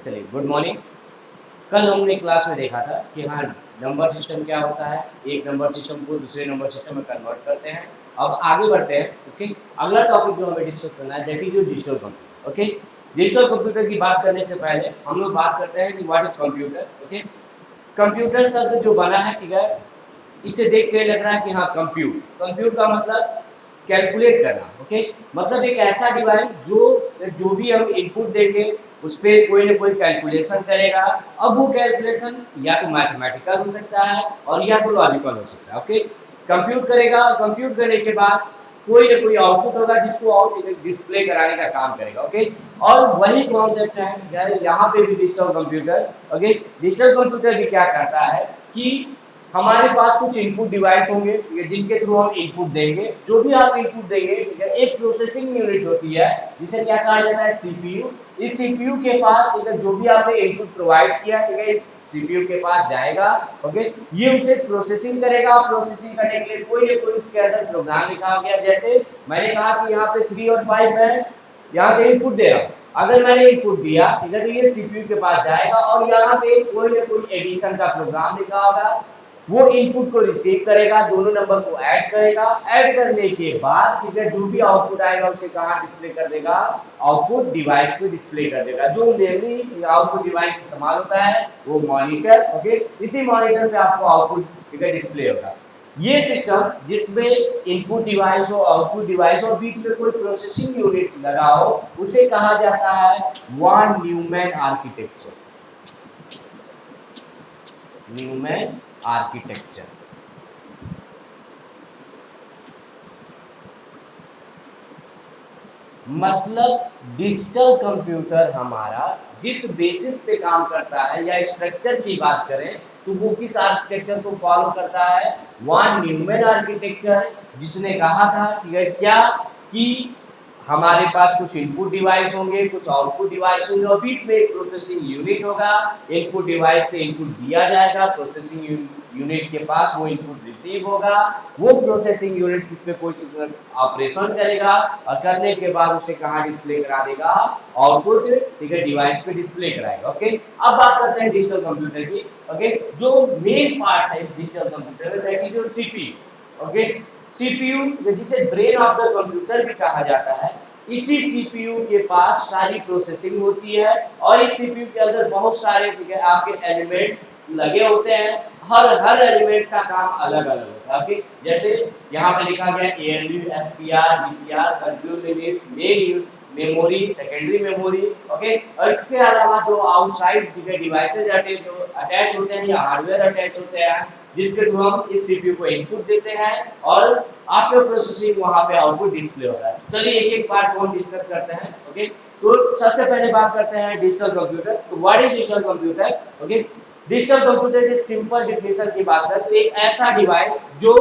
चलिए, good morning. कल हमने क्लास में देखा था कि हाँ, नंबर सिस्टम क्या होता है, एक नंबर सिस्टम को दूसरे नंबर सिस्टम में कन्वर्ट करते हैं। अब आगे बढ़ते हैं। ओके, अगला टॉपिक जो हमें डिस्कस करना है that is your digital computer. Okay, digital computer की बात करने से पहले हम लोग बात करते हैं कि what is computer. Okay, computer शब्द जो बना है, ठीक है, इसे देख के लग रहा है कि हाँ, कंप्यूट कंप्यूट का मतलब कैलकुलेट करना। ओके, मतलब एक ऐसा डिवाइस जो जो भी हम इनपुट देंगे उस पर कोई ना कोई कैलकुलेशन करेगा। अब वो कैलकुलेशन या तो मैथमेटिकल हो सकता है और या तो लॉजिकल हो सकता है। ओके, कंप्यूट करेगा, कंप्यूट करने के बाद कोई ना कोई आउटपुट होगा जिसको आउट डिस्प्ले कराने का काम करेगा। ओके, और वही कॉन्सेप्ट है यहाँ पे भी digital computer. Okay, digital computer भी क्या करता है कि हमारे पास कुछ इनपुट डिवाइस होंगे जिनके थ्रू हम इनपुट देंगे। जो भी आप इनपुट देंगे, ठीक है, एक प्रोसेसिंग यूनिट होती है जिसे क्या कहा जाता है, सीपीयू। इस सीपीयू के पास, ठीक है, जो भी आपने इनपुट प्रोवाइड किया, ठीक है, इस सीपीयू के पास जाएगा। ओके, ये उसे प्रोसेसिंग करेगा। प्रोसेसिंग करने के लिए कोई ना कोई उसके अंदर प्रोग्राम लिखा गया। जैसे मैंने कहा कि यहाँ पे 3 और 5 है, यहाँ से इनपुट दे रहा हूँ। अगर मैंने इनपुट दिया, ठीक है, तो ये सीपीयू के पास जाएगा और यहाँ पे कोई ना कोई एडिशन का प्रोग्राम लिखा होगा। वो इनपुट को रिसीव करेगा, दोनों नंबर को ऐड करेगा। ऐड करने के बाद, ठीक है, जो भी आउटपुट आएगा उसे कहाँ डिस्प्ले कर देगा, आउटपुट डिवाइस पे डिस्प्ले कर देगा। जो मेनली आउटपुट डिवाइस इस्तेमाल होता है वो मॉनिटर। ओके, इसी मॉनिटर पे आपको आउटपुट, ठीक है, डिस्प्ले होगा। ये सिस्टम जिसमें इनपुट डिवाइस हो, आउटपुट डिवाइस हो, बीच में कोई प्रोसेसिंग यूनिट लगा हो, उसे कहा जाता है von Neumann architecture. Neumann architecture मतलब डिजिटल कंप्यूटर हमारा जिस बेसिस पे काम करता है या स्ट्रक्चर की बात करें तो वो किस आर्किटेक्चर को फॉलो करता है, वॉन न्यूमैन आर्किटेक्चर। जिसने कहा था क्या कि हमारे पास कुछ इनपुट डिवाइस होंगे, कुछ आउटपुट डिवाइस होंगे और बीच में एक प्रोसेसिंग यूनिट होगा। इनपुट डिवाइस से इनपुट दिया जाएगा, प्रोसेसिंग यूनिट के पास वो इनपुट रिसीव होगा। वो प्रोसेसिंग यूनिट पे कोई ऑपरेशन करेगा और करने के बाद उसे कहाँ डिस्प्ले करा देगा, आउटपुट, ठीक है, डिवाइस पे डिस्प्ले कराएगा। ओके, अब बात करते हैं डिजिटल कंप्यूटर की। ओके, जो मेन पार्ट है इस डिजिटल कंप्यूटर में that is your CPU. Okay, CPU जिसे ब्रेन ऑफ द कंप्यूटर भी कहा जाता है, इसी सीपीयू के पास सारी प्रोसेसिंग होती है और इस सीपीयू के अंदर बहुत सारे, ठीक है, आपके एलिमेंट्स लगे होते हैं। हर एलिमेंट्स का काम अलग अलग होता है। ओके, जैसे यहाँ पे लिखा गया ALU, SPR, GPR, control unit, main memory, secondary memory. Okay, और इसके अलावा जो आउटसाइड, ठीक है, डिवाइसेज अटैच होते हैं या हार्डवेयर अटैच होते हैं जिसके थ्रू हम इस सीपीयू को इनपुट देते हैं और आफ्टर प्रोसेसिंग वहां पे आउटपुट डिस्प्ले होता है। चलिए एक एक पार्ट को हम डिस्कस करते हैं। ओके, तो सबसे पहले बात करते हैं डिजिटल कंप्यूटर। तो what is digital computer? Okay, digital computer की सिंपल डिफिनेशन की बात करें तो एक ऐसा डिवाइस जो,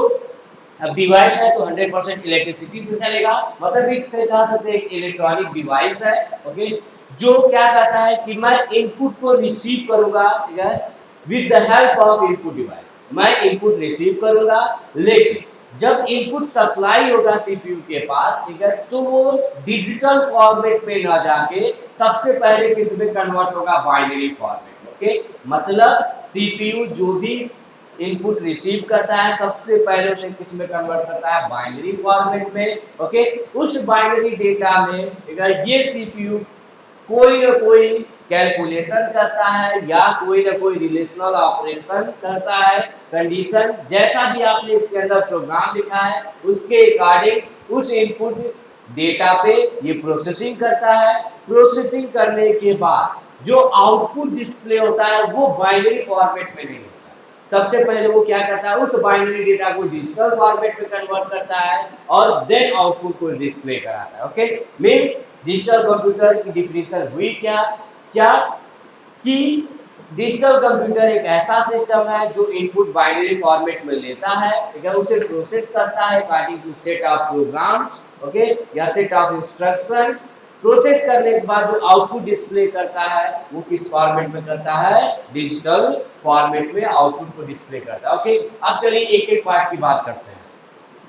अब डिवाइस है तो 100% इलेक्ट्रिसिटी से चलेगा, मतलब एक से कह सकते हैं एक इलेक्ट्रॉनिक डिवाइस है। ओके, जो क्या करता है कि मैं इनपुट को रिसीव करूंगा, ठीक है, with the help of input device. मैं इनपुट रिसीव करूंगा, लेकिन जब इनपुट सप्लाई होगा सीपीयू के पास, ठीक है, तो वो डिजिटल फॉर्मेट में ना जाके सबसे पहले किस में कन्वर्ट होगा, बाइनरी फॉर्मेट। ओके, मतलब सीपीयू जो भी इनपुट रिसीव करता है सबसे पहले उसे किस में कन्वर्ट करता है, बाइनरी फॉर्मेट में। ओके, उस बाइनरी डेटा में ये सीपीयू कोई ना कोई कैलकुलेशन करता है या कोई ना कोई रिलेशनल ऑपरेशन करता है। कंडीशन जैसा भी आपने इसके अंदर प्रोग्राम लिखा है उसके अकॉर्डिंग उस इनपुट डेटा पे ये प्रोसेसिंग करता है। प्रोसेसिंग करने के बाद जो आउटपुट डिस्प्ले होता है वो बाइनरी फॉर्मेट में नहीं होता। सबसे पहले वो क्या करता है, उस बाइनरी डेटा को डिजिटल फॉर्मेट में कन्वर्ट करता है और देन आउटपुट को डिस्प्ले कराता है। ओके, मींस डिजिटल कंप्यूटर की डिफिनेशन हुई क्या क्या कि डिजिटल कंप्यूटर एक ऐसा सिस्टम है जो इनपुट बाइनरी फॉर्मेट में लेता है, ठीक है, उसे प्रोसेस करता है according to set of programs, okay, या सेट ऑफ इंस्ट्रक्शन। प्रोसेस करने के बाद जो आउटपुट डिस्प्ले करता है वो किस फॉर्मेट में करता है, डिजिटल फॉर्मेट में आउटपुट को डिस्प्ले करता है। ओके, अब चलिए एक एक पार्ट की बात करते हैं।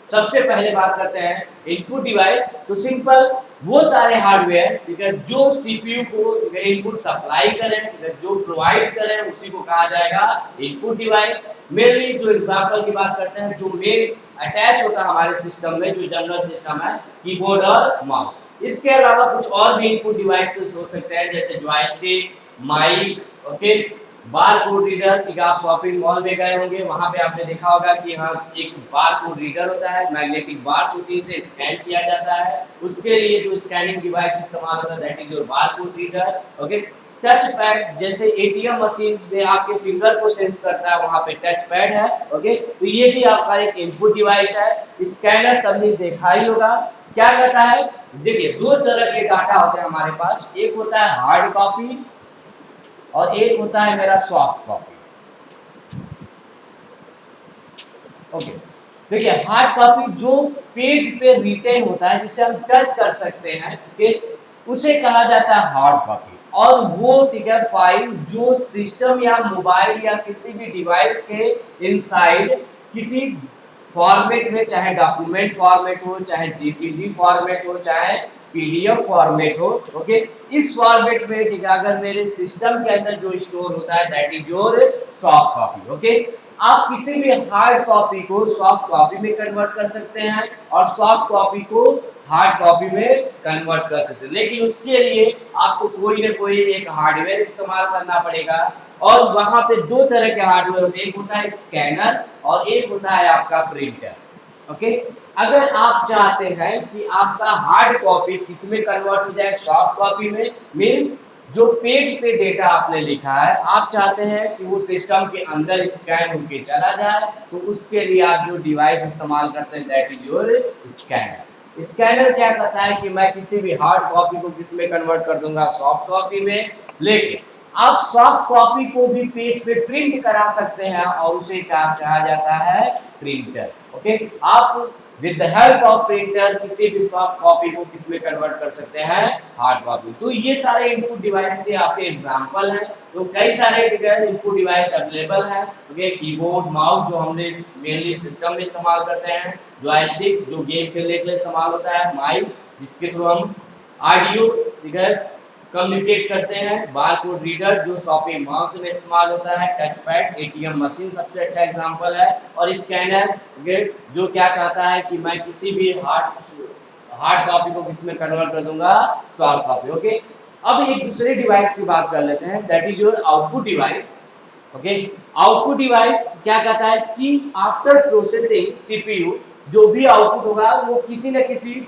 सबसे पहले बात करते हैं इनपुट डिवाइस। तो सिंपल वो सारे हार्डवेयर ठीक है जो सीपीयू को इनपुट सप्लाई करें, जो प्रोवाइड करें, उसी को कहा जाएगा इनपुट डिवाइस। मेनली जो एग्जांपल की बात करते हैं, जो मेन अटैच होता है हमारे सिस्टम में, जो जनरल सिस्टम है, कीबोर्ड और माउस। इसके अलावा कुछ और भी इनपुट डिवाइसेस हो सकते हैं, जैसे joystick, mic, okay, bar code reader. ठीक है, आप शॉपिंग मॉल में गए होंगे, वहां पे आपने देखा होगा कि यहाँ एक बार कोड रीडर होता है, मैग्नेटिक बार शूटिंग से स्कैन किया जाता है, उसके लिए जो स्कैनिंग डिवाइस इस्तेमाल होता है that is your bar code reader. Okay, touch pad, जैसे एटीएम मशीन में आपके फिंगर को सेंस करता है, वहां पे टच पैड है। ओके, तो ये भी आपका एक इनपुट डिवाइस है। स्कैनर सबने देखा ही होगा, क्या करता है, देखिए दो तरह के डाटा होते हैं हमारे पास, एक होता है हार्ड कॉपी और एक होता है मेरा सॉफ्ट कॉपी। ओके, देखिए हार्ड कॉपी जो पेज पे रिटेन होता है, जिसे हम टच कर सकते हैं, कि उसे कहा जाता है हार्ड कॉपी। और वो ठीक है फाइल जो सिस्टम या मोबाइल या किसी भी डिवाइस के इनसाइड किसी फॉर्मेट में, चाहे डॉक्यूमेंट फॉर्मेट हो, चाहे जेपीजी फॉर्मेट हो, चाहे पीडीएफ फॉर्मेट हो, ओके, इस फॉर्मेट में ठीक है अगर मेरे सिस्टम के अंदर जो स्टोर होता है that is your soft copy. Okay, आप किसी भी हार्ड कॉपी को सॉफ्ट कॉपी में कन्वर्ट कर सकते हैं और सॉफ्ट कॉपी को हार्ड कॉपी में कन्वर्ट कर सकते हैं, लेकिन उसके लिए आपको कोई ना कोई एक हार्डवेयर इस्तेमाल करना पड़ेगा। और वहां पे दो तरह के हार्डवेयर होते हैं, एक होता है स्कैनर और एक होता है आपका प्रिंटर। ओके, अगर आप चाहते हैं कि आपका हार्ड कॉपी किस में कन्वर्ट हो जाए, सॉफ्ट कॉपी में, मींस जो पेज पे डेटा आपने लिखा है आप चाहते हैं कि वो सिस्टम के अंदर स्कैन होके चला जाए, तो उसके लिए आप जो डिवाइस इस्तेमाल करते हैं that is your scanner. Scanner क्या करता है कि मैं किसी भी हार्ड कॉपी को किस में कन्वर्ट कर दूंगा, सॉफ्ट कॉपी में, लेकिन आप सॉफ्ट कॉपी को भी पेज पे प्रिंट करा सकते हैं और उसे क्या कहा जाता है, प्रिंटर। ओके, आप with the help of printer किसी भी सॉफ्ट कॉपी को किस में कन्वर्ट कर सकते हैं, हार्ड कॉपी। तो ये सारे इनपुट डिवाइस के आपके एग्जांपल हैं। तो कई सारे इनपुट डिवाइस अवेलेबल हैं। ओके, कीबोर्ड, माउस जो हमने मेनली सिस्टम में इस्तेमाल करते हैं, जॉयस्टिक जो गेम खेलने के लिए इस्तेमाल होता है, माइक जिसके थ्रू हम ऑडियो कम्युनिकेट करते हैं, बार कोड रीडर जो शॉपिंग मॉल्स में इस्तेमाल होता है, टच पैड, एटीएम मशीन सबसे अच्छा एग्जांपल है, और स्कैनर जो क्या कहता है कि मैं किसी भी हार्ड कॉपी को किस में कन्वर्ट कर दूंगा, सॉफ्ट कॉपी। ओके, अब एक दूसरे डिवाइस की बात कर लेते हैं that is your output device. Okay, output device क्या कहता है कि आफ्टर प्रोसेसिंग सीपीयू जो भी आउटपुट होगा वो किसी न किसी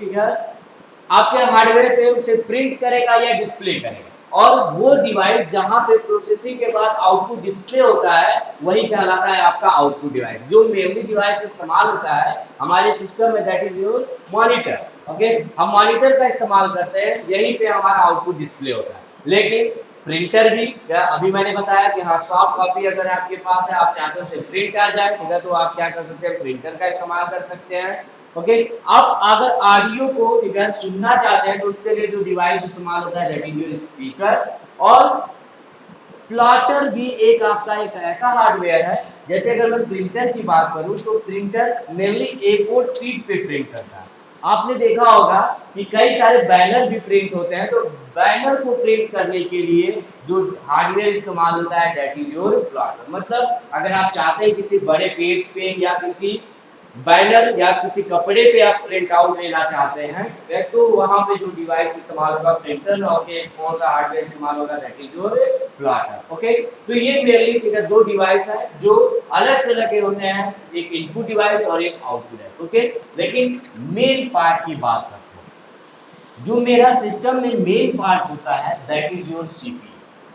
आपके हार्डवेयर पे उसे प्रिंट करेगा या डिस्प्ले करेगा, और वो डिवाइस जहां पे प्रोसेसिंग के बाद आउटपुट डिस्प्ले होता है वही कहलाता है आपका आउटपुट डिवाइस। जो मेमोरी डिवाइस इस्तेमाल होता है हमारे सिस्टम में that is your monitor. Okay, हम मॉनिटर का इस्तेमाल करते हैं, यहीं पे हमारा आउटपुट डिस्प्ले होता है। लेकिन प्रिंटर भी, अभी मैंने बताया कि हाँ सॉफ्ट कॉपी अगर आपके पास है, आप चाहते हो उसे प्रिंट आ जाए, ठीक है, तो आप क्या कर सकते हैं, प्रिंटर का इस्तेमाल कर सकते हैं। ओके, अब अगर ऑडियो को अगर सुनना चाहते हैं तो उसके लिए जो डिवाइस इस्तेमाल होता है दैट इज योर स्पीकर। और प्लॉटर भी एक आपका एक ऐसा हार्डवेयर है, जैसे अगर मैं प्रिंटर की बात करूं तो प्रिंटर मेनली ए4 शीट पे प्रिंट करता है। आपने देखा होगा कि कई सारे बैनर भी प्रिंट होते हैं, तो बैनर को प्रिंट करने के लिए जो हार्डवेयर इस्तेमाल होता है दैट इज योर प्लॉटर। मतलब अगर आप चाहते हैं किसी बड़े पेज पे या किसी बैनर या किसी कपड़े पे आप प्रिंट आउट लेना चाहते हैं, तो वहां पे जो डिवाइस इस्तेमाल होगा प्रिंटर और कौन सा हार्डवेयर इस्तेमाल होगा that is your plotter. Okay, तो ये मेनली ठीक है दो डिवाइस है जो अलग से लगे होते हैं, एक इनपुट डिवाइस और एक आउटपुट डिवाइस। ओके, लेकिन मेन पार्ट की बात करते हैं, जो मेरा सिस्टम में मेन पार्ट होता है that is your CPU.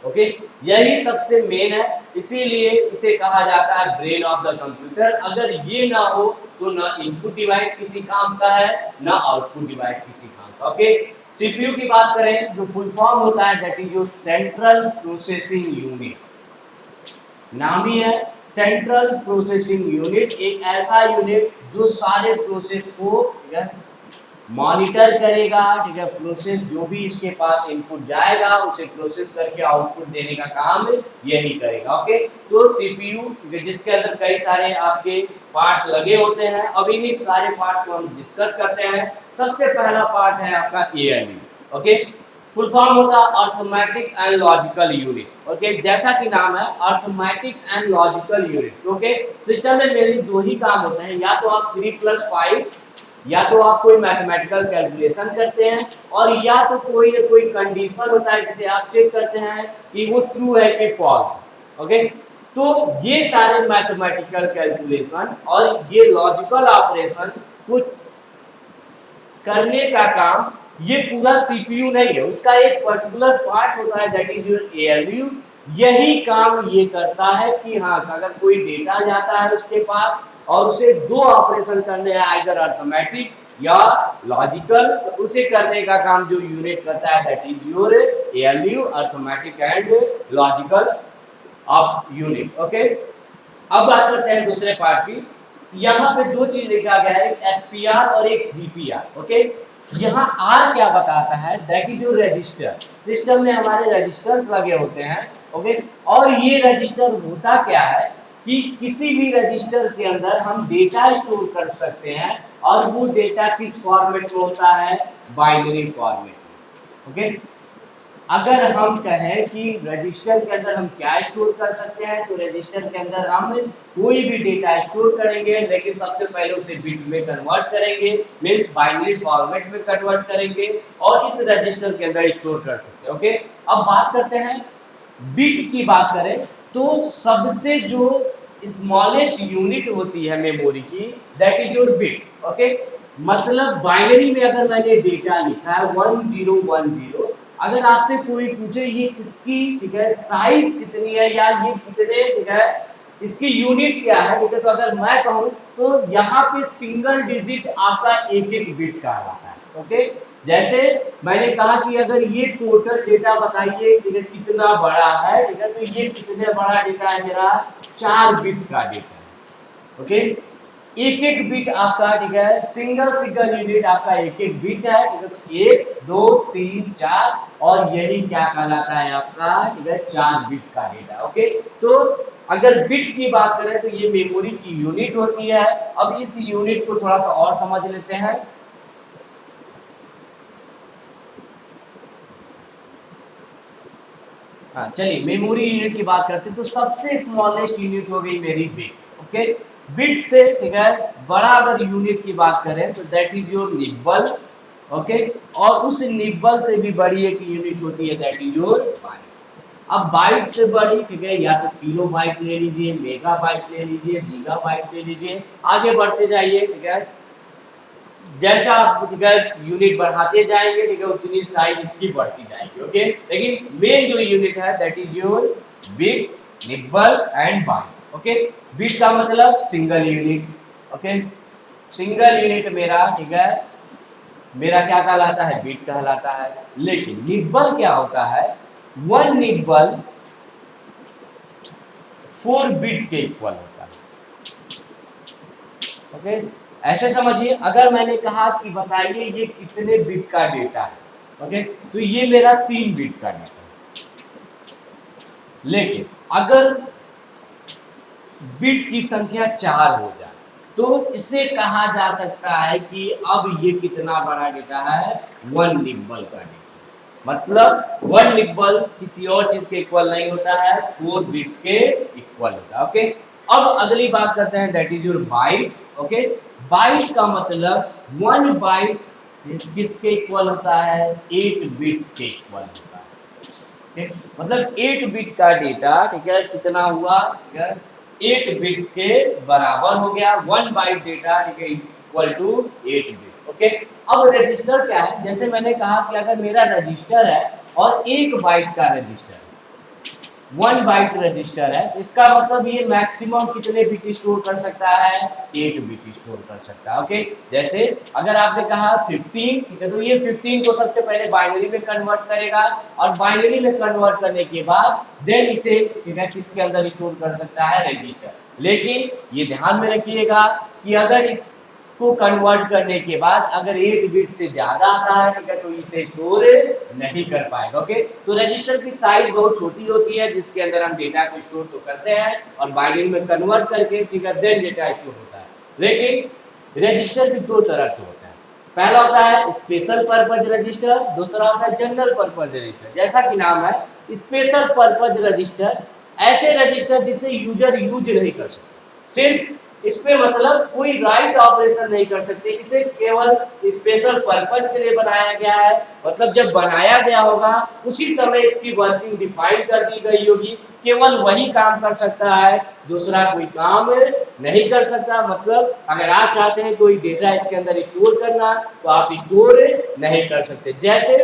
Okay, यही सबसे मेन है, इसीलिए इसे कहा जाता है ब्रेन ऑफ द कंप्यूटर। अगर ये ना हो तो ना इनपुट डिवाइस किसी काम का है, ना आउटपुट डिवाइस किसी काम का। ओके, सीपीयू की बात करें जो फुल फॉर्म होता है that is your central processing unit. नाम ही है सेंट्रल प्रोसेसिंग यूनिट, एक ऐसा यूनिट जो सारे प्रोसेस को मॉनिटर करेगा, ठीक है, प्रोसेस जो भी इसके पास इनपुट जाएगा उसे प्रोसेस करके आउटपुट देने का काम यही करेगा। ओके, तो सीपीयू जिसके अंदर कई सारे आपके पार्ट्स लगे होते हैं, अब इन्हीं सारे पार्ट्स को हम डिस्कस करते हैं। सबसे पहला पार्ट है आपका एएलयू। ओके, फुल फॉर्म होता है arithmetic and logical unit. Okay, जैसा कि नाम है arithmetic and logical unit. Okay, system में मेनली दो ही काम होते हैं, या तो आप 3+5 या तो आप कोई मैथमेटिकल कैलकुलेशन करते हैं, और या तो कोई ना कोई कंडीशन होता है जिसे आप चेक करते हैं कि वो ट्रू है कि फॉल्स। ओके, तो ये सारे मैथमेटिकल कैलकुलेशन और ये लॉजिकल ऑपरेशन कुछ करने का काम ये पूरा सीपीयू नहीं है, उसका एक पर्टिकुलर पार्ट होता है दैट इज योर एएलयू। यही काम ये करता है कि हाँ, अगर कोई डेटा जाता है उसके पास और उसे दो ऑपरेशन करने हैं, आइदर अर्थमेटिक या लॉजिकल, तो उसे करने का काम जो यूनिट करता है that is your ALU, arithmetic and logical of unit. Okay, अब बात करते हैं दूसरे पार्ट की। यहाँ पे दो चीज लिखा गया है, एक एसपीआर और एक जीपीआर। ओके, यहाँ आर क्या बताता है that is your register. System में हमारे रजिस्टर्स लगे होते हैं। ओके, और ये रजिस्टर होता क्या है कि किसी भी रजिस्टर के अंदर हम डेटा स्टोर कर सकते हैं, और वो डेटा किस फॉर्मेट में होता है, बाइनरी फॉर्मेट में। ओके, अगर हम कहें कि रजिस्टर के अंदर हम क्या स्टोर कर सकते हैं, तो रजिस्टर के अंदर हम कोई भी डेटा स्टोर करेंगे, लेकिन सबसे पहले उसे बिट में कन्वर्ट करेंगे, मींस बाइनरी फॉर्मेट में कन्वर्ट करेंगे, और इस रजिस्टर के अंदर स्टोर कर सकते हैं। ओके, अब बात करते हैं बिट की। बात करें तो सबसे जो स्मॉलेस्ट यूनिट होती है मेमोरी की, that is your bit. Okay, मतलब बाइनरी में अगर मैंने डेटा लिखा है 1010, अगर आपसे कोई पूछे ये किसकी, ठीक है, साइज कितनी है या ये कितने, ठीक है, इसकी यूनिट क्या है, ठीक है, तो अगर मैं कहूँ तो यहाँ पे सिंगल डिजिट आपका एक एक बिट का आता है। ओके, जैसे मैंने कहा कि अगर ये टोटल डेटा बताइए, ठीक है, कितना बड़ा है, ठीक है, तो ये कितने बड़ा डेटा है मेरा, 4 बिट का डेटा है। ओके, एक एक बिट आपका, ठीक है, सिंगल सिंगल यूनिट आपका एक एक बिट है, ठीक है, तो 1 2 3 4, और यही क्या कहलाता है आपका, ठीक है, 4 बिट का डेटा। ओके, तो अगर बिट की बात करें तो ये मेमोरी की यूनिट होती है। अब इस यूनिट को थोड़ा सा और समझ लेते हैं। हाँ, चलिए मेमोरी यूनिट की बात करते हैं, तो सबसे स्मॉलेस्ट यूनिट हो गई मेरी बिट। ओके, बिट से, ठीक है, बड़ा अगर यूनिट की बात करें तो that is your nibble. Okay, और उस निब्बल से भी बड़ी एक यूनिट होती है दैट इज योर बाइट। अब बाइट से बड़ी, ठीक है, या तो किलो बाइट ले लीजिए, मेगा बाइट ले लीजिए, जीगा बाइट ले लीजिए, आगे बढ़ते जाइए, ठीक है, जैसा आप, ठीक है, यूनिट बढ़ाते जाएंगे, ठीक है, उतनी साइज इसकी बढ़ती जाएगी। ओके, लेकिन मेन जो यूनिट है that is your bit, nibble and byte. Okay, bit का मतलब single unit. Okay, single unit मेरा, ठीक है, मेरा क्या कहलाता है, बिट कहलाता है। लेकिन निब्बल क्या होता है, 1 निब्बल 4 बिट के इक्वल होता है। ओके, ऐसे समझिए, अगर मैंने कहा कि बताइए ये कितने बिट का डेटा है, ओके, तो ये मेरा 3 बिट का डेटा है। लेकिन अगर बिट की संख्या 4 हो जाए तो इसे कहा जा सकता है कि अब ये कितना बड़ा डेटा है, 1 निब्बल का डेटा। मतलब 1 निब्बल किसी और चीज के इक्वल नहीं होता है, 4 बिट्स के इक्वल होता है। ओके, अब अगली बात करते हैं that is your byte. Okay, byte का मतलब 1 बाइट किसके इक्वल होता है, 8 बिट्स के इक्वल होता है। मतलब 8 बिट का डेटा, ठीक है, कितना हुआ, ठीक है, 8 बिट्स के बराबर हो गया। 1 बाइट डेटा, ठीक है, इक्वल टू 8 बिट्स। ओके, अब रजिस्टर क्या है, जैसे मैंने कहा कि अगर मेरा रजिस्टर है और 1 बाइट का रजिस्टर, 1 बाइट रजिस्टर है, तो इसका मतलब ये मैक्सिमम कितने बिट स्टोर कर सकता है, 8 बिट स्टोर कर सकता है। ओके, जैसे अगर आपने कहा 15, ठीक है, तो ये 15 को सबसे पहले बाइनरी में कन्वर्ट करेगा, और बाइनरी में कन्वर्ट करने के बाद देन इसे, ठीक है, किसके अंदर स्टोर कर सकता है, रजिस्टर। लेकिन ये ध्यान में रखिएगा कि अगर इस को कन्वर्ट करने के बाद अगर 8 बिट से ज्यादा आता है, ठीक है, तो इसे स्टोर नहीं कर पाएगा। ओके, तो रजिस्टर की साइज बहुत छोटी होती है जिसके अंदर हम डेटा को स्टोर तो करते हैं और बाइनरी में कन्वर्ट करके, ठीक है, देन डेटा स्टोर होता है। लेकिन रजिस्टर भी दो तरह के होते हैं। पहला होता है स्पेशल पर्पज रजिस्टर, दूसरा होता है जनरल पर्पज रजिस्टर। जैसा कि नाम है, स्पेशल पर्पज रजिस्टर ऐसे रजिस्टर जिसे यूजर यूज नहीं कर सकते, सिर्फ इसमें मतलब कोई राइट ऑपरेशन नहीं कर सकते, इसे केवल स्पेशल पर्पज के लिए बनाया गया है। मतलब जब बनाया गया होगा उसी समय इसकी वर्किंग डिफाइन कर दी गई होगी, केवल वही काम कर सकता है, दूसरा कोई काम नहीं कर सकता। मतलब अगर आप चाहते हैं कोई डेटा इसके अंदर स्टोर करना तो आप स्टोर नहीं कर सकते। जैसे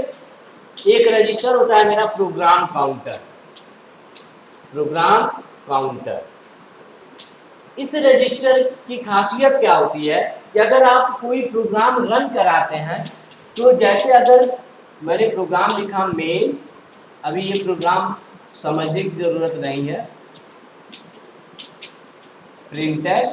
एक रजिस्टर होता है मेरा प्रोग्राम काउंटर, प्रोग्राम काउंटर। इस रजिस्टर की खासियत क्या होती है कि अगर आप कोई प्रोग्राम रन कराते हैं तो जैसे अगर मैंने प्रोग्राम लिखा मेन, अभी ये प्रोग्राम समझने की जरूरत नहीं है, प्रिंटर।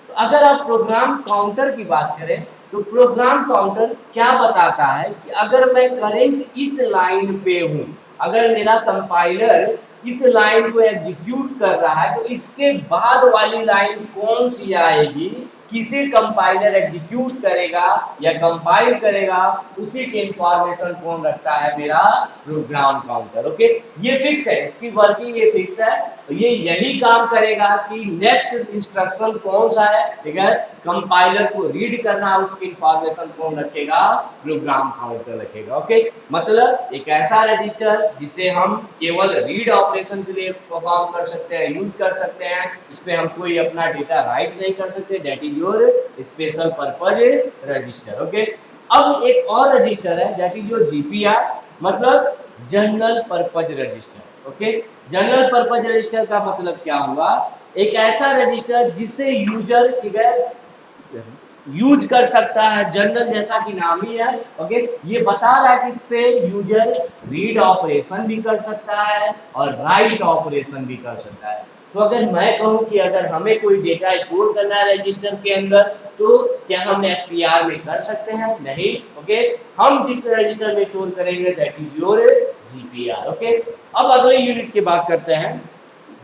तो अगर आप प्रोग्राम काउंटर की बात करें तो प्रोग्राम काउंटर क्या बताता है कि अगर मैं करंट इस लाइन पे हूं, अगर मेरा कंपाइलर इस लाइन को एग्जीक्यूट कर रहा है तो इसके बाद वाली लाइन कौन सी आएगी, किसे कंपाइलर एग्जीक्यूट करेगा या कंपाइल करेगा, उसी की इंफॉर्मेशन कौन रखता है, मेरा प्रोग्राम काउंटर। ओके, ये फिक्स है, इसकी वर्किंग ये फिक्स है। तो ये यही काम करेगा कि नेक्स्ट इंस्ट्रक्शन कौन सा है, ठीक है, कंपाइलर को रीड करना, उसकी इंफॉर्मेशन कौन रखेगा, प्रोग्राम काउंटर रखेगा। ओके, मतलब एक ऐसा रजिस्टर जिसे हम केवल रीड ऑपरेशन के लिए परफॉर्म कर सकते हैं, यूज कर सकते हैं, इस पे हम कोई अपना डेटा राइट नहीं कर सकते, that is your special purpose register. Okay, अब एक और रजिस्टर है दैट इज योर जीपीआर, मतलब general purpose register. Okay, general purpose register का मतलब क्या हुआ, एक ऐसा रजिस्टर जिसे यूजर, ठीक है, यूज कर सकता है। जनरल जैसा कि नाम ही है, ओके, ये बता रहा है कि इस पे यूजर रीड ऑपरेशन भी कर सकता है और राइट ऑपरेशन भी कर सकता है। तो अगर मैं कहूं कि अगर हमें कोई डेटा स्टोर करना है रजिस्टर के अंदर तो क्या हम एसपीआर में कर सकते हैं? नहीं। ओके, हम जिस रजिस्टर में स्टोर करेंगे that is your GPR. Okay, अब अगले यूनिट की बात करते हैं,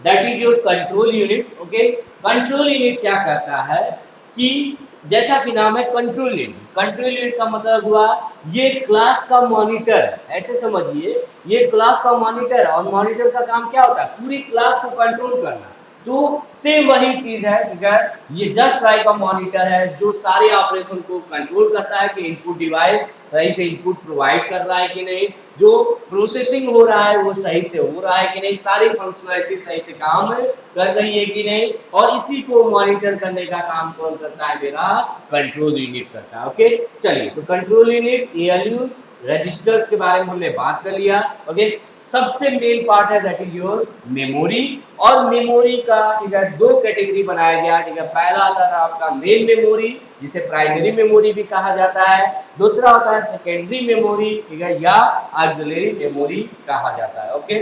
that is your control unit. Okay, control unit क्या करता है कि जैसा कि नाम है कंट्रोल यूनिट, कंट्रोल यूनिट का मतलब हुआ ये क्लास का मॉनिटर है, ऐसे समझिए ये क्लास का मॉनिटर है और मॉनिटर का काम क्या होता है, पूरी क्लास को कंट्रोल करना। तो सेम वही चीज है, ठीक है, ये जस्ट लाइक अ मॉनिटर है जो सारे ऑपरेशन को कंट्रोल करता है कि इनपुट डिवाइस सही से इनपुट प्रोवाइड कर रहा है कि नहीं, जो प्रोसेसिंग हो रहा है वो सही से हो रहा है कि नहीं, सारी फंक्शनैलिटी सही से काम कर रही है कि नहीं, और इसी को मॉनिटर करने का काम कौन करता है, मेरा कंट्रोल यूनिट करता है। ओके, चलिए, तो कंट्रोल यूनिट एएलयू रजिस्टर्स के बारे में हमने बात कर लिया। ओके, सबसे मेन पार्ट है दैट इज योर मेमोरी, और मेमोरी का, ठीक है, दो कैटेगरी बनाया गया, ठीक है। पहला आता था आपका मेन मेमोरी जिसे प्राइमरी मेमोरी भी कहा जाता है, दूसरा होता है सेकेंडरी मेमोरी, ठीक है, या ऑक्सिलरी मेमोरी कहा जाता है। ओके,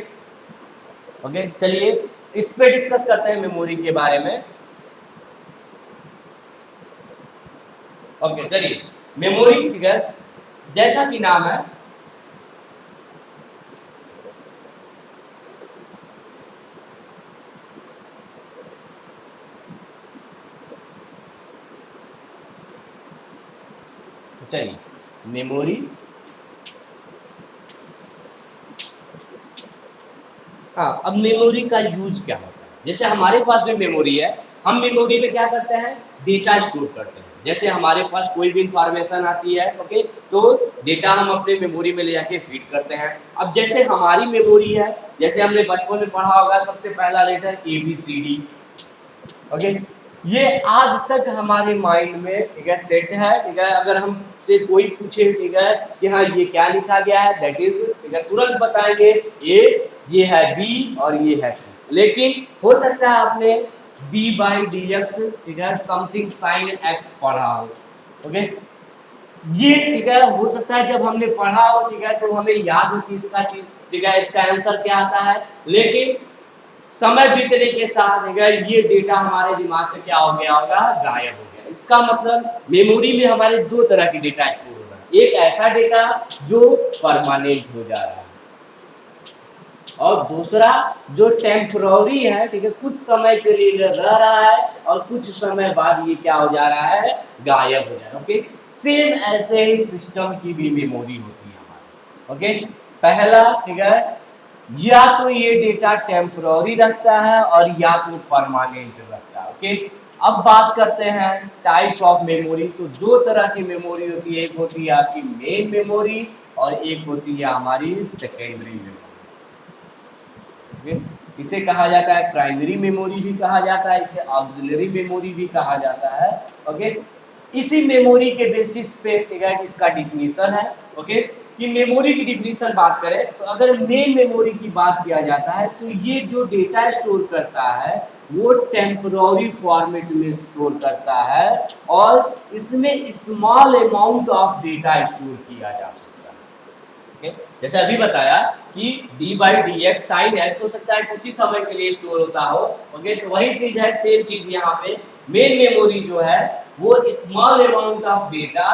ओके, चलिए इस पे डिस्कस करते हैं मेमोरी के बारे में। ओके, चलिए, मेमोरी, ठीक है, जैसा कि नाम है, चलिए मेमोरी, हाँ, अब मेमोरी का यूज क्या होता है, जैसे हमारे पास भी मेमोरी है, हम मेमोरी में क्या करते हैं, डेटा स्टोर करते हैं। जैसे हमारे पास कोई भी इंफॉर्मेशन आती है, ओके, तो डेटा हम अपने मेमोरी में ले जाके फीड करते हैं। अब जैसे हमारी मेमोरी है, जैसे हमने बचपन में पढ़ा होगा सबसे पहला लेटर ABCD, ओके, ये आज तक हमारे माइंड में, ठीक है, सेट है, ठीक है। अगर हमसे कोई पूछे, ठीक है, कि हाँ ये क्या लिखा गया है, दैट इज, ठीक है, तुरंत बताएंगे ये है बी और ये है सी। लेकिन हो सकता है आपने B/dx, ठीक है, समथिंग साइन एक्स पढ़ा हो, ओके, ये, ठीक है, हो सकता है जब हमने पढ़ा हो, ठीक है, तो हमें याद हो कि इसका चीज, ठीक है, इसका आंसर क्या आता है। लेकिन समय बीतने के साथ, ठीक है, ये डेटा हमारे दिमाग से क्या हो गया होगा, गायब हो गया। इसका मतलब मेमोरी में हमारे दो तरह के डेटा स्टोर हो रहा है, एक ऐसा डेटा जो परमानेंट हो जा रहा है और दूसरा जो टेम्पररी है, ठीक है, कुछ समय के लिए रह रहा है और कुछ समय बाद ये क्या हो जा रहा है, गायब हो जा रहा है। ओके, सेम ऐसे ही सिस्टम की भी मेमोरी होती है हमारी। ओके, पहला, ठीक है, या तो ये डेटा टेम्पररी रखता है और या तो परमानेंट रखता है। ओके, अब बात करते हैं टाइप्स ऑफ मेमोरी। तो दो तरह की मेमोरी होती है, एक होती है आपकी मेन मेमोरी और एक होती है हमारी सेकेंडरी मेमोरी। इसे कहा जाता है प्राइमरी मेमोरी भी कहा जाता है, इसे ऑक्सिलरी मेमोरी भी कहा जाता है। ओके, इसी मेमोरी के बेसिस पे इसका डिफिनीशन है। ओके, कि मेमोरी की डिफिनीशन बात करें तो अगर मेन मेमोरी की बात किया जाता है तो ये जो डेटा स्टोर करता है वो टेम्पररी फॉर्मेट में स्टोर करता है और इसमें small amount of data store किया जा सकता है। जैसे अभी बताया कि D by D x sine x हो सकता है कुछ ही समय के लिए स्टोर होता हो। ओके, तो वही चीज है, सेम चीज यहाँ पे मेन मेमोरी जो है वो small amount of data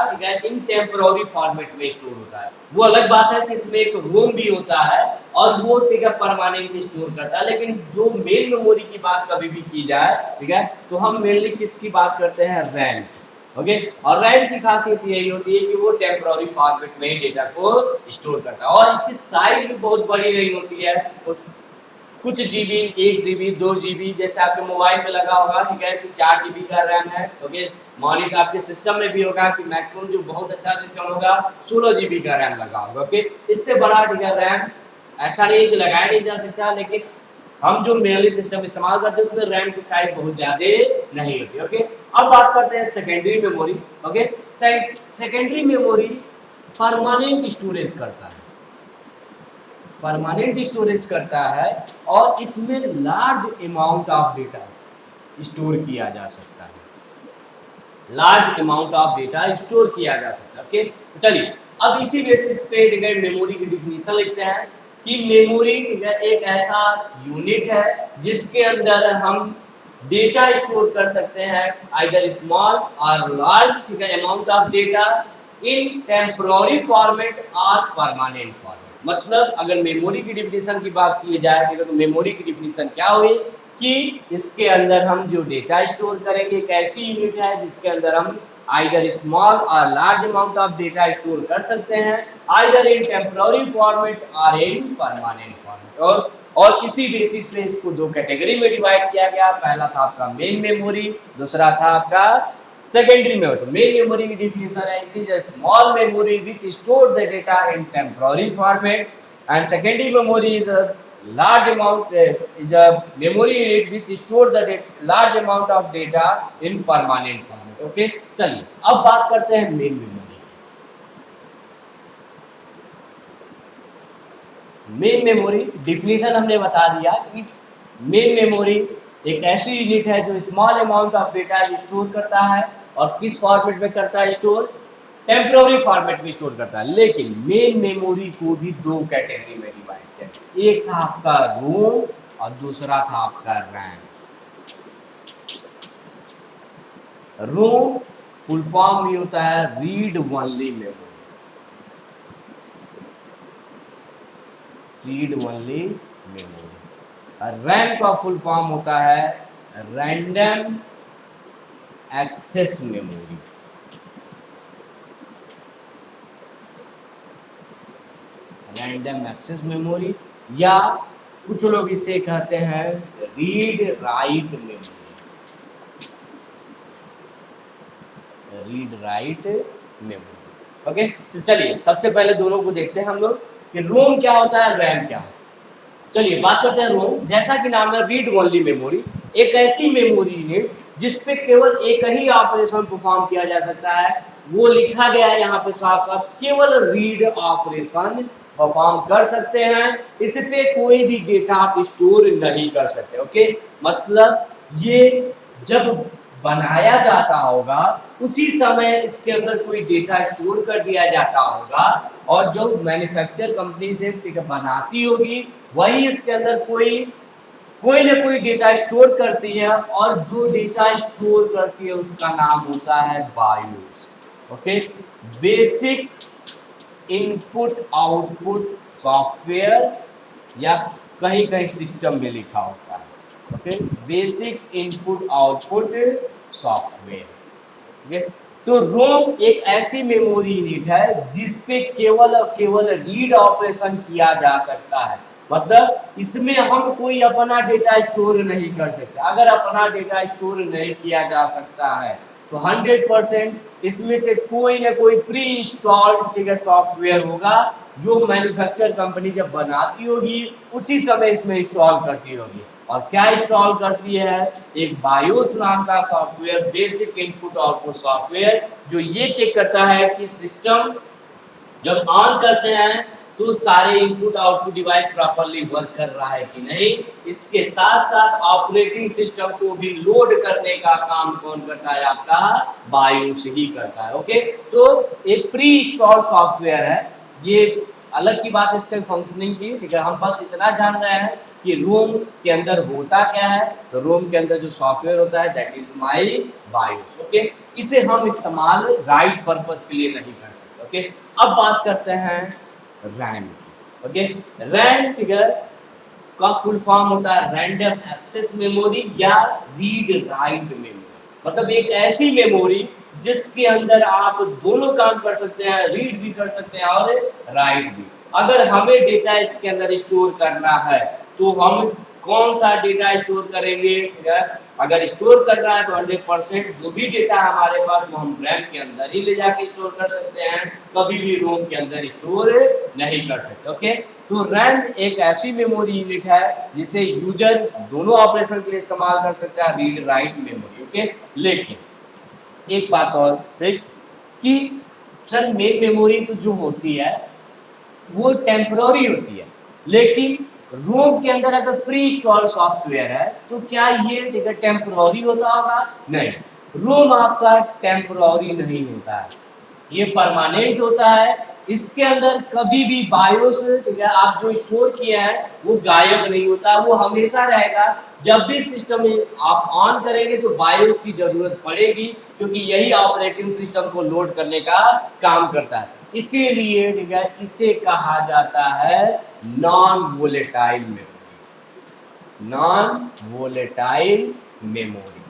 in temporary format में स्टोर होता है। वो अलग बात है कि इसमें एक रोम भी होता है और वो ठीक है परमानेंट स्टोर करता है। लेकिन जो मेन मेमोरी की बात कभी भी की जाए, ठीक है, तो हम मेनली किसकी बात करते हैं, रैम। ओके, और रैम की खासियत यही होती है कि वो टेम्पररी फॉर्मेट में डेटा को स्टोर करता है और इसकी साइज भी बहुत बड़ी नहीं होती है, कुछ जीबी, 1 GB 2 GB, जैसे आपके मोबाइल में लगा होगा, ठीक है, कि 4 GB का रैम है। ओके, मॉनिटर आपके सिस्टम में भी होगा कि मैक्सिमम जो बहुत अच्छा सिस्टम होगा 16 GB का रैम लगा होगा। ओके, इससे बड़ा, ठीक है, रैम ऐसा नहीं कि लगाया नहीं जा सकता, लेकिन हम जो मेनली सिस्टम इस्तेमाल करते हैं उसमें रैम की साइज बहुत ज्यादा नहीं होती। ओके, अब बात करते हैं secondary memory. Okay, secondary memory permanent storage करता है, परमानेंट स्टोरेज करता है और इसमें large amount of data store किया जा सकता है, large amount of data store किया जा सकता है। ओके, चलिए अब इसी बेसिस पे मेमोरी की डिफिनीशन लिखते हैं कि मेमोरी एक ऐसा यूनिट है जिसके अंदर हम डेटा स्टोर कर सकते हैं, आइदर स्मॉल और लार्ज, ठीक है, amount of data in temporary format और परमानेंट फॉर्मेट। मतलब अगर मेमोरी की डिफिनीशन की बात की जाए, ठीक है, तो मेमोरी की डिफिनीशन क्या हुई कि इसके अंदर हम जो डेटा स्टोर करेंगे एक ऐसी यूनिट है जिसके अंदर हम आइदर स्मॉल और large amount of data store कर सकते हैं, आइदर इन टेम्पररी फॉर्मेट और इन परमानेंट फॉर्मेट। और इसी बेसिस पे इसको दो कैटेगरी में डिवाइड किया गया। पहला था आपका मेन मेमोरी, दूसरा था आपका सेकेंडरी मेमोरी। तो मेन मेमोरी की डिफिनीशन है, it is a small memory which store the data in temporary format, and secondary memory is a large amount is a memory unit which store the large amount of data in permanent format। Okay, चलिए अब बात करते हैं main memory. Main memory definition हमने बता दिया कि main memory एक ऐसी यूनिट है जो small amount of data store करता है और किस फॉर्मेट में करता है स्टोर, टेम्पररी फॉर्मेट में स्टोर करता है। लेकिन मेन मेमोरी को भी दो कैटेगरी में डिवाइड किया, एक था आपका रोम और दूसरा था आपका रैम। रोम फुल फॉर्म में होता है read only memory, read only memory. और रैम का फुल फॉर्म होता है random access memory. Random access memory या कुछ लोग इसे कहते हैं read write memory, read write memory. Okay, तो चलिए सबसे पहले दोनों को देखते हैं हम लोग कि रोम क्या होता है, रैम क्या होता है। चलिए बात करते हैं रोम। जैसा कि नाम है रीड ओनली मेमोरी, एक ऐसी मेमोरी यूनिट जिसपे केवल एक ही ऑपरेशन परफॉर्म किया जा सकता है। वो लिखा गया है यहाँ पे साफ साफ, केवल रीड ऑपरेशन परफॉर्म कर सकते हैं, इस पे कोई भी डेटा आप स्टोर नहीं कर सकते। ओके, मतलब ये जब बनाया जाता होगा उसी समय इसके अंदर कोई डेटा स्टोर कर दिया जाता होगा और जो मैन्युफैक्चर कंपनी से बनाती होगी वही इसके अंदर कोई कोई ना कोई डेटा स्टोर करती है, और जो डेटा स्टोर करती है उसका नाम होता है BIOS. Okay, basic input output software, या कहीं कहीं सिस्टम में लिखा होता है। Okay, basic input output software. ठीक है, तो रोम एक ऐसी मेमोरी यूनिट है जिसपे केवल और केवल रीड ऑपरेशन किया जा सकता है। मतलब इसमें हम कोई अपना डेटा स्टोर नहीं कर सकते। अगर अपना डेटा स्टोर नहीं किया जा सकता है तो 100% इसमें से कोई ना कोई प्री इंस्टॉल्ड सॉफ्टवेयर होगा जो मैन्युफैक्चर कंपनी जब बनाती होगी उसी समय इसमें इंस्टॉल करती होगी। और क्या इंस्टॉल करती है? एक बायोस नाम का software, basic input output software, जो ये चेक करता है कि सिस्टम जब ऑन करते हैं तो सारे input output device properly work कर रहा है कि नहीं। इसके साथ साथ ऑपरेटिंग सिस्टम को भी लोड करने का काम कौन करता है? आपका बायोस ही करता है। ओके, तो एक प्री इंस्टॉल्ड सॉफ्टवेयर है ये। अलग की बात है इसके फंक्शनिंग की, ठीक है। हम बस इतना जान रहे हैं कि रोम के अंदर होता क्या है। तो रोम के अंदर जो सॉफ्टवेयर होता है that is my BIOS. Okay, इसे हम इस्तेमाल राइट पर्पस के लिए नहीं कर सकते। ओके, अब बात करते हैं रैम की। ओके, रैम फिगर का फुल फॉर्म होता है रैंडम एक्सेस मेमोरी या रीड राइट मेमोरी। मतलब एक ऐसी मेमोरी जिसके अंदर आप दोनों काम कर सकते हैं, रीड भी कर सकते हैं और राइट भी। अगर हमें डेटा इसके अंदर स्टोर करना है तो हम कौन सा डेटा स्टोर करेंगे? अगर स्टोर करना है तो 100% जो भी डेटा हमारे पास वो हम रैम के अंदर ही ले जाके स्टोर कर सकते हैं, कभी भी रोम के अंदर स्टोर नहीं कर सकते। ओके, तो रैम एक ऐसी मेमोरी यूनिट है जिसे यूजर दोनों ऑपरेशन के लिए इस्तेमाल कर सकता है, रीड राइट मेमोरी। ओके, लेकिन एक बात और ठीक, कि सर मेन मेमोरी तो जो होती है वो टेम्पररी होती है, लेकिन रोम के अंदर अगर प्री इंस्टॉल सॉफ्टवेयर है तो क्या ये टेम्पररी होता होगा? नहीं, रोम आपका टेम्पररी नहीं होता है, ये परमानेंट होता है। इसके अंदर कभी भी बायोस, ठीक है, आप जो स्टोर किया है वो गायब नहीं होता, वो हमेशा रहेगा। जब भी सिस्टम आप ऑन करेंगे तो बायोस की जरूरत पड़ेगी, क्योंकि यही ऑपरेटिंग सिस्टम को लोड करने का काम करता है। इसीलिए ठीक है इसे कहा जाता है non volatile memory. Non volatile memory.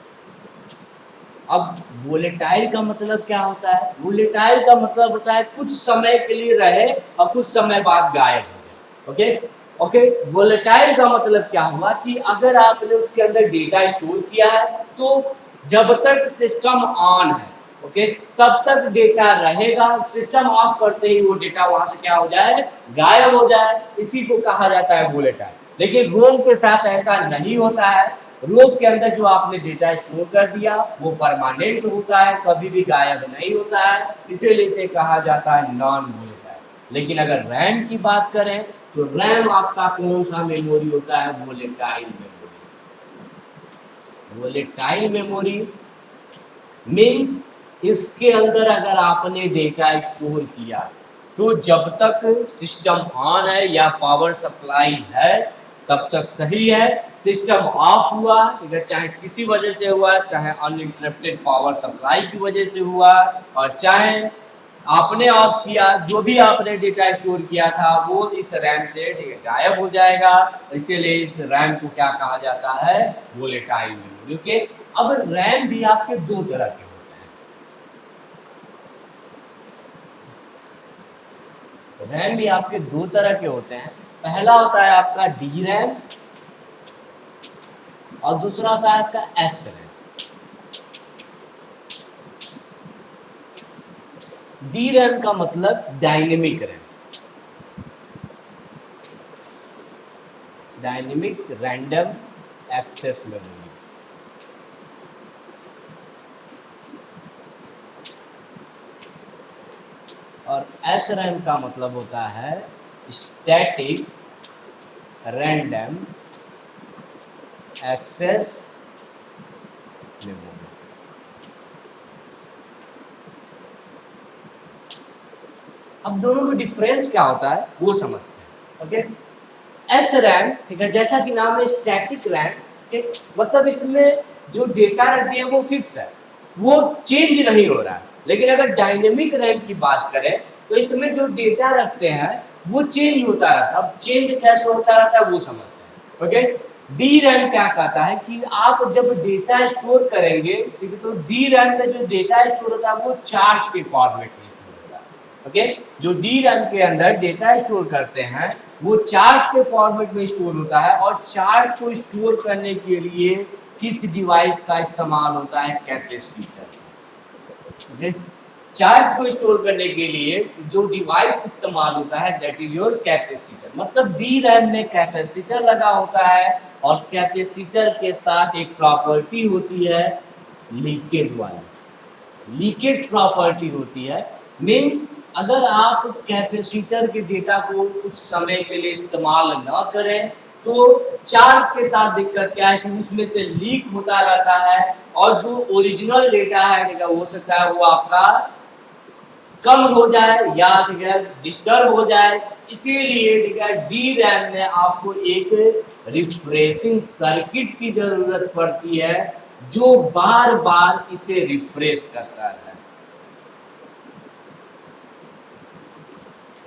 अब वोलेटाइल का मतलब क्या होता है? वोलेटाइल का मतलब होता है कुछ समय के लिए रहे और कुछ समय बाद गायब हो जाए। ओके ओके, वोलेटाइल का मतलब क्या हुआ कि अगर आपने उसके अंदर डेटा स्टोर किया है तो जब तक सिस्टम ऑन है, ओके, तब तक डेटा रहेगा। सिस्टम ऑफ करते ही वो डेटा वहां से क्या हो जाए? गायब हो जाए। इसी को कहा जाता है वोलेटाइल। लेकिन रोम के साथ ऐसा नहीं होता है। रोम के अंदर जो आपने डेटा स्टोर कर दिया वो परमानेंट होता है, कभी भी गायब नहीं होता है, इसीलिए इसे कहा जाता है नॉन वोलेटाइल। लेकिन अगर रैम की बात करें तो रैम आपका कौन सा मेमोरी होता है? Volatile memory. Volatile memory means इसके अंदर अगर आपने डेटा स्टोर किया तो जब तक सिस्टम ऑन है या पावर सप्लाई है तब तक सही है। सिस्टम ऑफ हुआ, चाहे किसी वजह से हुआ, चाहे अनइंटरप्टेड पावर सप्लाई की वजह से हुआ, और चाहे आपने ऑफ किया, जो भी आपने डेटा स्टोर किया था वो इस रैम से गायब हो जाएगा। इसीलिए इस रैम को क्या कहा जाता है? Volatile memory. ओके, अब रैम भी आपके दो तरह के होते हैं। रैम भी आपके दो तरह के होते हैं। पहला होता है आपका डी रैम और दूसरा होता है आपका एस रैम। डी रैम का मतलब dynamic RAM, dynamic random access memory. और एस रैम का मतलब होता है स्टैटिक रैंडम एक्सेस मेमोरी। अब दोनों में डिफरेंस क्या होता है वो समझते हैं। ओके, एस रैम, ठीक है, जैसा कि नाम है स्टैटिक रैम, ठीक, मतलब इसमें जो डेटा रहती है वो फिक्स है, वो चेंज नहीं हो रहा है। लेकिन अगर डायनेमिक रैम की बात करें तो इसमें जो डेटा रखते हैं वो चेंज होता रहता है। अब चेंज कैसे होता रहता है वो समझते हैं। ओके, डी रैम क्या कहता है कि आप जब डेटा स्टोर करेंगे, ठीक है, तो डी रैम में जो डेटा स्टोर होता है वो चार्ज के फॉर्मेट में स्टोर होता है। ओके, जो डी रैम के अंदर डेटा स्टोर करते हैं वो चार्ज के फॉर्मेट में स्टोर होता है, और चार्ज को स्टोर करने के लिए किस डिवाइस का इस्तेमाल होता है? कैपेसिटर। ओके, चार्ज को स्टोर करने के लिए जो डिवाइस इस्तेमाल होता है दैट इज योर कैपेसिटर। मतलब डी रैम में कैपेसिटर लगा होता है, और कैपेसिटर के साथ एक प्रॉपर्टी होती है लीकेज वाली, लीकेज प्रॉपर्टी होती है। मीन्स अगर आप कैपेसिटर के डेटा को कुछ समय के लिए इस्तेमाल ना करें तो चार्ज के साथ दिक्कत क्या है कि उसमें से लीक होता रहता है, और जो ओरिजिनल डेटा है हो सकता है वो आपका कम हो जाए या ठीक है डिस्टर्ब हो जाए। इसीलिए ठीक है डी रैम में आपको एक रिफ्रेशिंग सर्किट की जरूरत पड़ती है जो बार बार इसे रिफ्रेश करता है।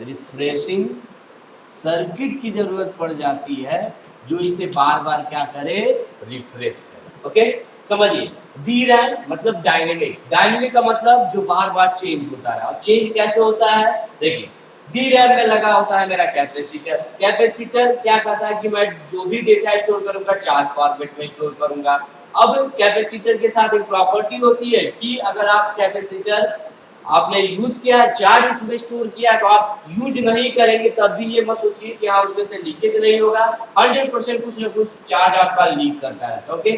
रिफ्रेशिंग सर्किट की जरूरत पड़ जाती है जो इसे बार बार क्या करे? रिफ्रेश करे। ओके, समझिए, डी रैम मतलब डायनेमिक। डायनेमिक का मतलब जो बार बार चेंज होता है। और चेंज कैसे होता है? देखिए, डी रैम में लगा होता है मेरा कैपेसिटर। कैपेसिटर क्या कहता है कि मैं जो भी डेटा स्टोर करूंगा चार्ज फॉर्मेट में स्टोर करूंगा। अब कैपेसिटर के साथ एक प्रॉपर्टी होती है कि अगर आप कैपेसिटर आपने यूज किया, चार्ज इसमें स्टोर किया, तो आप यूज नहीं करेंगे तब भी ये मत सोचिए कि हाँ उसमें से लीकेज नहीं होगा। 100% कुछ ना कुछ चार्ज आपका लीक करता है। ओके,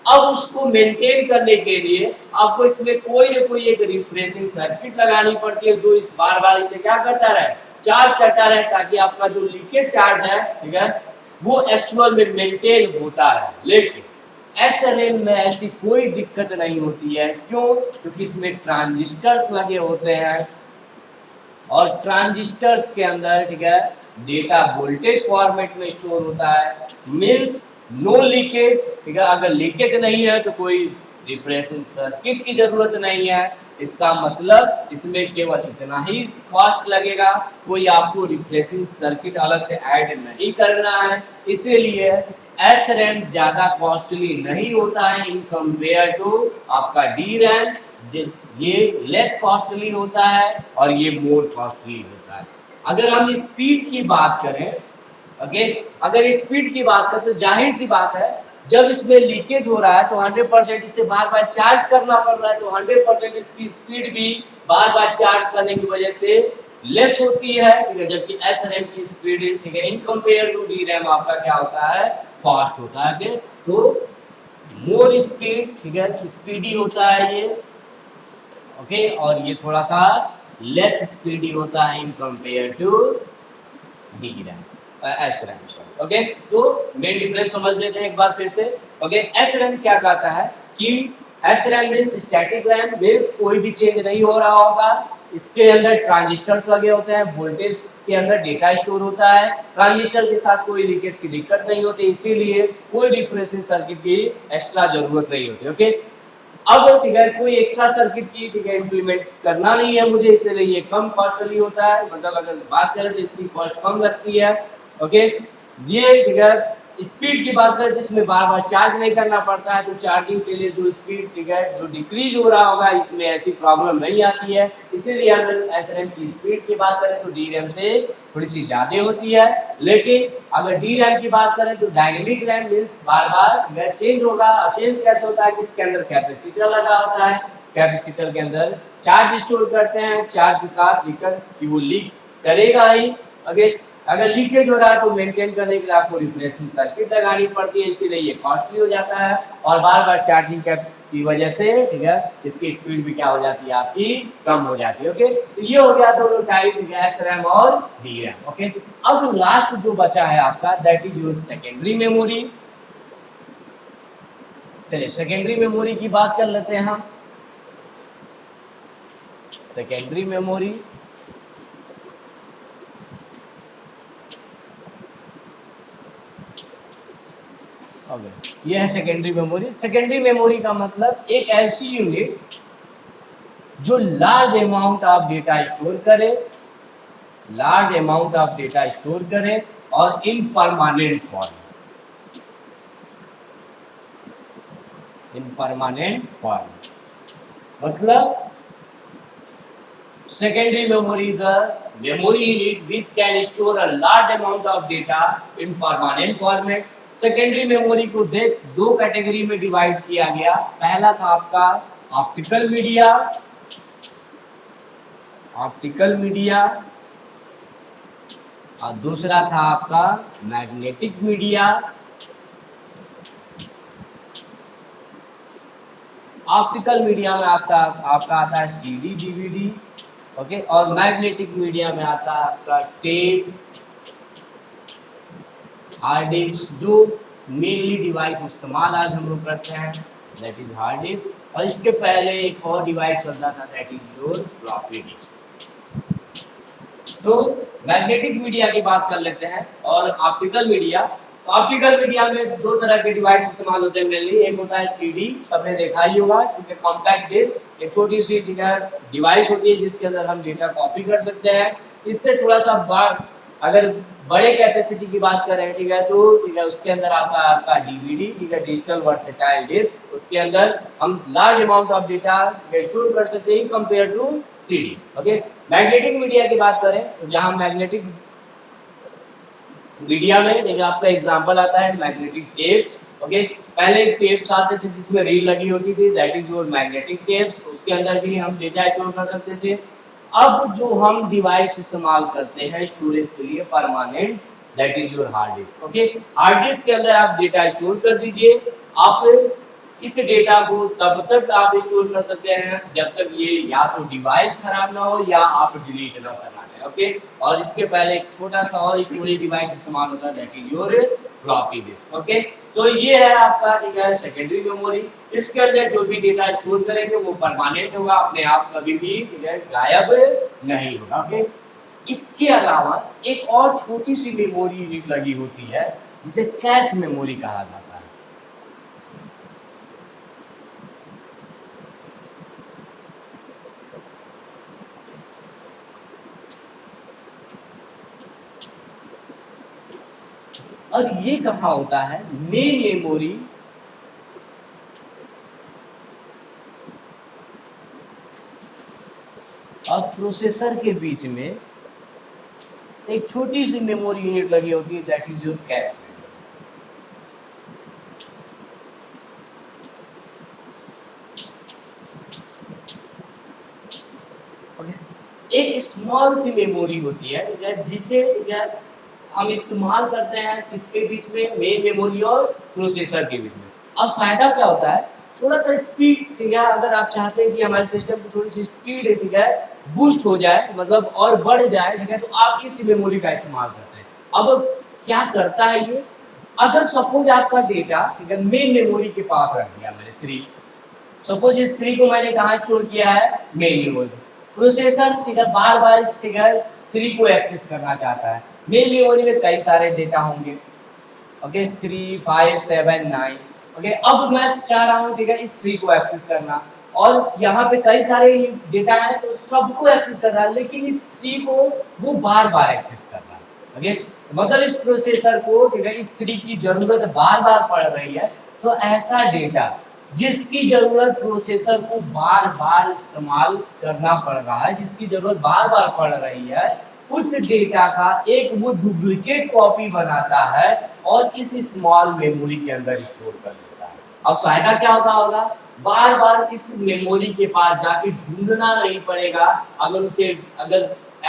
अब उसको मेंटेन करने के लिए आपको इसमें कोई ना कोई एक रिफ्रेशिंग सर्किट लगानी पड़ती है जो इस बार बार इसे क्या करता रहे? चार्ज करता रहे, ताकि आपका जो लीकेज चार्ज है, ठीक है, वो एक्चुअल में मेंटेन होता है। लेकिन एसएलएम में ऐसी कोई दिक्कत नहीं होती है। क्यों? क्योंकि इसमें ट्रांजिस्टर्स लगे होते हैं, और ट्रांजिस्टर्स के अंदर ठीक है डेटा वोल्टेज फॉर्मेट में स्टोर होता है। मीन्स नो लीकेज, ठीक है, अगर लीकेज नहीं है तो कोई रिफ्रेशिंग सर्किट की जरूरत नहीं है। इसका मतलब इसमें केवल इतना ही कॉस्ट लगेगा, कोई आपको रिफ्रेशिंग सर्किट अलग से ऐड नहीं करना है। इसीलिए एस रैम ज़्यादा कॉस्टली नहीं होता है इन कंपेयर टू आपका डी रैम। ये लेस कॉस्टली होता है और ये मोर कॉस्टली होता है। अगर हम स्पीड की बात करें, ओके, अगर स्पीड की बात करें तो जाहिर सी बात है जब इसमें लीकेज हो रहा है तो 100% इसे बार बार चार्ज करना पड़ रहा है, तो 100% इसकी स्पीड भी बार बार चार्ज करने की वजह से लेस होती है, ठीक है। जबकि एस रैम की स्पीड, ठीक है, in compare to D RAM आपका क्या होता है? फास्ट होता है। तो मोर स्पीड, ठीक है, स्पीडी होता है ये। ओके, और ये थोड़ा सा लेस स्पीडी होता है in compare to D RAM, S RAM, sorry. Okay, तो मेन डिफरेंस समझ लेते हैं एक बार फिर से। ओके, एस रैम क्या कहता है कि S RAM means static RAM, means कोई भी चेंज नहीं हो रहा होगा। इसके अंदर ट्रांजिस्टर्स लगे होते हैं, वोल्टेज के अंदर डेटा स्टोर होता है, ट्रांजिस्टर के साथ कोई लीकेज की दिक्कत नहीं होती, इसीलिए कोई रिफ्रेशिंग सर्किट की एक्स्ट्रा जरूरत नहीं होती। ओके, अब ठीक है कोई एक्स्ट्रा सर्किट की, ठीक है, इम्प्लीमेंट करना नहीं है मुझे, इसलिए ये कम कॉस्टली होता है। मतलब अगर बात करें तो इसकी कॉस्ट कम लगती है। ओके, ये ठीक है स्पीड की बात करें जिसमें बार बार चार्ज नहीं करना पड़ता है, तो चार्जिंग के लिए जो स्पीड, ठीक है, जो डिक्रीज हो रहा होगा इसमें ऐसी प्रॉब्लम नहीं आती है। इसीलिए अगर एस रैम की स्पीड की बात करें तो डी रैम से थोड़ी सी ज़्यादा होती है। लेकिन अगर डी रैम की बात करें तो डायनेमिक रैम मीन्स बार बार चेंज होगा। चेंज कैसे होता है कि इसके अंदर कैपेसिटर लगा होता है, कैपेसिटर के अंदर चार्ज स्टोर करते हैं, चार्ज के साथ लेकर कि वो लीक करेगा ही। अगर अगर लीकेज हो रहा है तो मेंटेन करने के लिए आपको रिफ्रेशिंग सर्किट लगानी पड़ती है, इसीलिए ये कॉस्टली हो जाता है। और बार बार चार्जिंग की वजह से, ठीक है, इसकी स्पीड भी क्या हो जाती है आपकी? कम हो जाती है। ओके, तो ये हो गया दोनों टाइप, एस रैम और डी रैम। ओके, अब लास्ट जो बचा है आपका that is your secondary memory. चलिए सेकेंडरी मेमोरी की बात कर लेते हैं हम। सेकेंडरी मेमोरी, ओके, ये है सेकेंडरी मेमोरी। सेकेंडरी मेमोरी का मतलब एक ऐसी यूनिट जो large amount of data store करे, large amount of data store करे और in permanent form, in permanent form. मतलब secondary memory is a memory unit which can store a large amount of data in permanent format। Secondary memory को दो category में divide किया गया। पहला था आपका ऑप्टिकल मीडिया, ऑप्टिकल मीडिया, और दूसरा था आपका मैग्नेटिक मीडिया। ऑप्टिकल मीडिया में आपका आता है सीडी डीवीडी, ओके, और मैग्नेटिक मीडिया में आता है आपका टेप, हार्ड डिस्क। जो मेनली डिवाइस इस्तेमाल आज हम लोग करते हैं दैट इज हार्ड डिस्क। और इसके पहले एक और डिवाइस चलता था that is your floppy disk. तो मैग्नेटिक मीडिया की बात कर लेते हैं और ऑप्टिकल मीडिया। तो ऑप्टिकल मीडिया में दो तरह के डिवाइस इस्तेमाल होते हैं मेनली। एक होता है सीडी, सबने देखा ही होगा, ठीक है, कॉम्पैक्ट डिस्क, एक छोटी सी डिवाइस होती है जिसके अंदर हम डेटा कॉपी कर सकते हैं। इससे थोड़ा सा अगर बड़े कैपेसिटी की बात करें, ठीक है, तो ठीक है उसके अंदर आता है आपका डीवीडी, ठीक है, डिजिटल वर्सेटाइल डिस्क। उसके अंदर हम large amount of data store कर सकते हैं compare to CD. Okay, magnetic media की बात करें तो जहां मैग्नेटिक मीडिया में देखिए आपका एग्जांपल आता है मैग्नेटिक टेप्स। ओके, पहले टेप्स आते थे जिसमें रील लगी होती थी, that is your magnetic tapes. उसके अंदर भी हम डेटा स्टोर कर सकते थे। अब जो हम डिवाइस इस्तेमाल करते हैं स्टोरेज के लिए permanent, that is your hard disk. Okay, hard disk के अंदर आप डेटा स्टोर कर दीजिए। आप इस डेटा को तब तक आप स्टोर कर सकते हैं जब तक ये या तो डिवाइस खराब ना हो या आप डिलीट ना करना चाहें। ओके, और इसके पहले एक छोटा सा और स्टोरेज डिवाइस इस्तेमाल होता है that is your floppy disk. Okay, तो ये है आपका ठीक है सेकेंडरी मेमोरी। इसके अंदर जो भी डेटा स्टोर करेंगे वो परमानेंट होगा, अपने आप कभी भी ठीक है गायब नहीं होगा। ओके, इसके अलावा एक और छोटी सी मेमोरी यूनिट लगी होती है जिसे कैश मेमोरी कहा जाता है। और ये कहाँ होता है, मेन मेमोरी और प्रोसेसर के बीच में एक छोटी सी मेमोरी यूनिट लगी होती है that is your cache memory. एक स्मॉल सी मेमोरी होती है जिसे हम इस्तेमाल करते हैं किसके बीच में, मेन मेमोरी और प्रोसेसर के बीच में। अब फायदा क्या होता है, थोड़ा सा स्पीड, ठीक है, अगर आप चाहते हैं कि हमारे सिस्टम की थोड़ी सी स्पीड ठीक है बूस्ट हो जाए, मतलब और बढ़ जाए, ठीक है, तो आप इस मेमोरी का इस्तेमाल करते हैं। अब क्या करता है ये, अगर सपोज आपका डेटा ठीक है मेन मेमोरी के पास रख दिया मैंने 3, सपोज इस 3 को मैंने कहाँ स्टोर किया है, मेन मेमोरी। प्रोसेसर ठीक है बार बार इस ठीक है 3 को एक्सेस करना चाहता है। मेन मेमोरी में कई सारे डेटा होंगे, ओके, 3 5 7 9। ओके, अब मैं चाह रहा हूँ ठीक है इस 3 को एक्सेस करना, और यहाँ पे कई सारे डेटा है तो सबको एक्सेस कर रहा है, लेकिन इस 3 को वो बार बार एक्सेस कर रहा है। ओके, मतलब इस प्रोसेसर को ठीक है इस 3 की जरूरत बार बार पड़ रही है। तो ऐसा डेटा जिसकी जरूरत प्रोसेसर को बार बार इस्तेमाल करना पड़ रहा है, जिसकी जरूरत बार बार पड़ रही है, उस डेटा का एक वो डुप्लीकेट कॉपी बनाता है और इस स्मॉल मेमोरी के अंदर स्टोर कर देता है। अब फायदा क्या होगा, बार बार इस मेमोरी के पास जाके ढूंढना नहीं पड़ेगा। अगर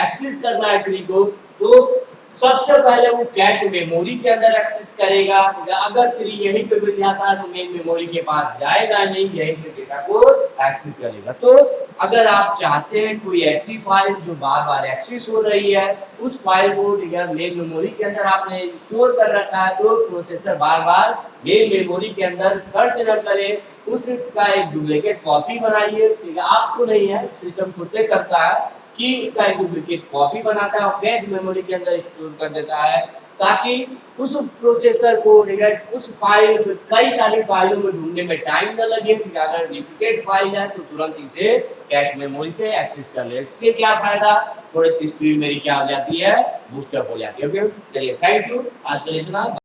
एक्सेस करना है ट्री को, तो सबसे पहले वो कैश मेमोरी के अंदर एक्सेस करेगा। अगर ट्री यहीं पे मिल जाता है तो मेन मेमोरी के पास जाएगा नहीं, यहीं से डेटा को एक्सेस करेगा। तो अगर आप चाहते हैं कोई ऐसी फाइल जो बार बार एक्सेस हो रही है, उस फाइल को मेन मेमोरी के अंदर आपने स्टोर कर रखा है, तो प्रोसेसर बार बार मेन मेमोरी के अंदर सर्च न करे, उसका एक डुप्लीकेट कॉपी बनाइए। ठीक है, आपको नहीं है, सिस्टम खुद से करता है कि उसका एक डुप्लीकेट कॉपी बनाता है और कैश मेमोरी के अंदर स्टोर कर देता है। ताकि उस प्रोसेसर को उस फाइल कई सारी फाइलों में ढूंढने में टाइम न लगे, अगर डुप्लीकेट फाइल है तो तुरंत इसे कैश मेमोरी से एक्सेस कर ले। इससे क्या फायदा, थोड़ी सी स्पीड मेरी क्या हो जाती है, बूस्टअप हो जाती है। ओके चलिए, थैंक यू, आज के लिए इतना।